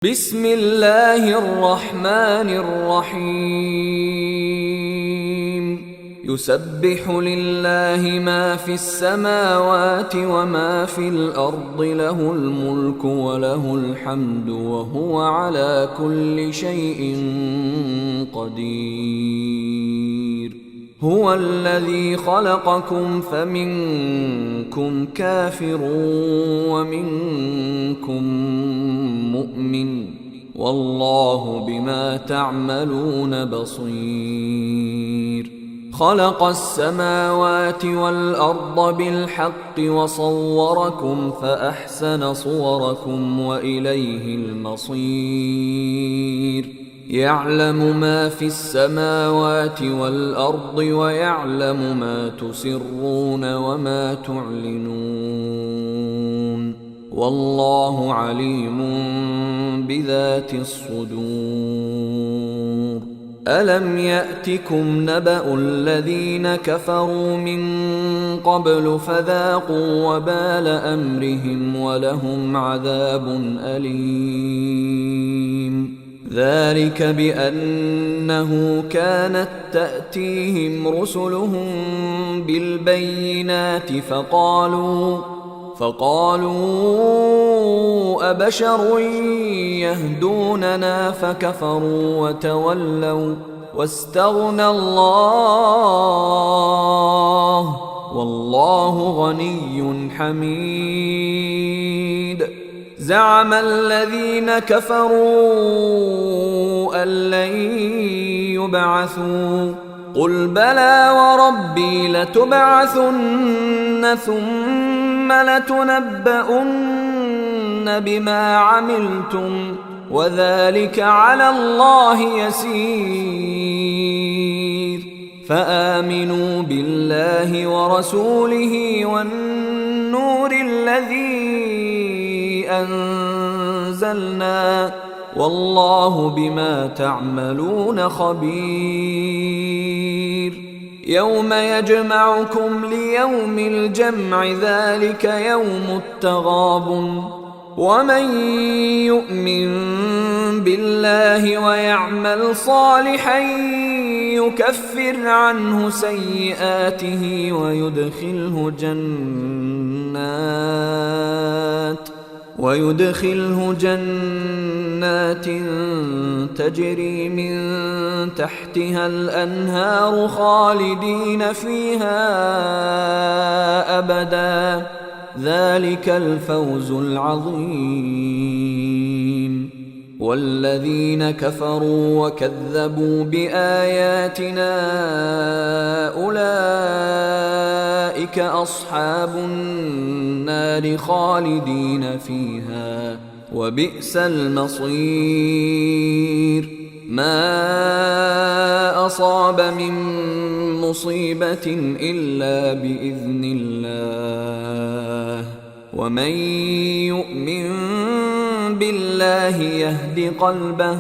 بسم الله الرحمن الرحيم يسبح لله ما في السماوات وما في الأرض له الملك وله الحمد وهو على كل شيء قدير هو الذي خلقكم فمنكم كافر ومنكم مؤمن والله بما تعملون بصير خلق السماوات والأرض بالحق وصوركم فأحسن صوركم وإليه المصير يعلم ما في السماوات والأرض ويعلم ما تسرون وما تعلنون والله عليم بذات الصدور ألم يأتكم نبأ الذين كفروا من قبل فذاقوا وبال أمرهم ولهم عذاب أليم ذلك بأنه كانت تأتيهم رسلهم بالبينات فقالوا أبشر يهدوننا فكفروا وتولوا واستغنى الله والله غني حميد زعم الذين كفروا أن لن يبعثوا قل بلى وربي لتبعثن ثم لتنبؤن بما عملتم وذلك على الله يسير فآمنوا بالله ورسوله والنور الذي أنزلنا والله بما تعملون خبير يوم يجمعكم ليوم الجمع ذلك يوم التغابن ومن يؤمن بالله ويعمل صالحا يكفر عنه سيئاته ويدخله جنات تجري من تحتها الأنهار خالدين فيها أبدا ذلك الفوز العظيم والذين كفروا وكذبوا بآياتنا أولئك أصحاب النار خالدين فيها وبئس المصير ما أصاب من مصيبة إلا بإذن الله ومن يؤمن بالله يهد قلبه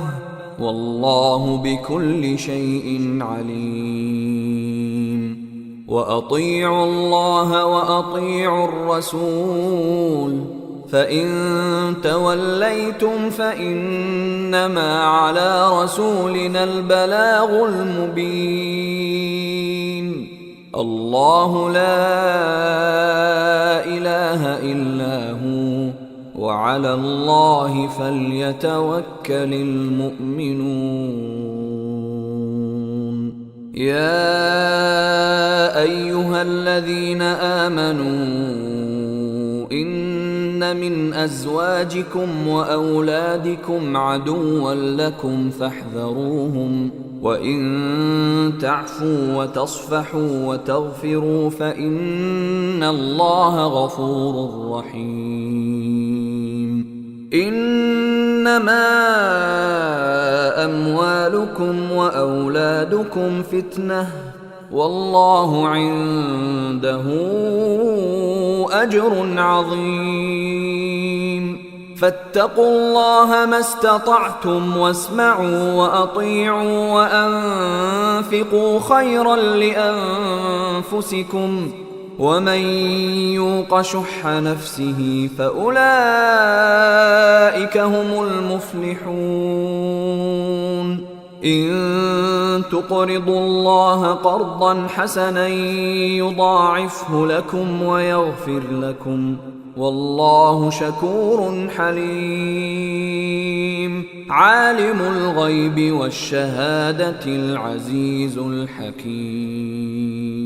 والله بكل شيء عليم وأطيعوا الله وأطيعوا الرسول فإن توليتم فإنما على رسولنا البلاغ المبين الله لا إله إلا هو وعلى الله فليتوكل المؤمنون يا أيها الذين آمنوا إن من أزواجكم وأولادكم عدوا لكم فاحذروهم وإن تعفوا وتصفحوا وتغفروا فإن الله غفور رحيم إنما أموالكم وأولادكم فتنة والله عنده أجر عظيم فاتقوا الله ما استطعتم واسمعوا وأطيعوا وأنفقوا خيرا لأنفسكم ومن يوق شح نفسه فأولئك هم المفلحون إن تقرضوا الله قرضا حسنا يضاعفه لكم ويغفر لكم والله شكور حليم عالم الغيب والشهادة العزيز الحكيم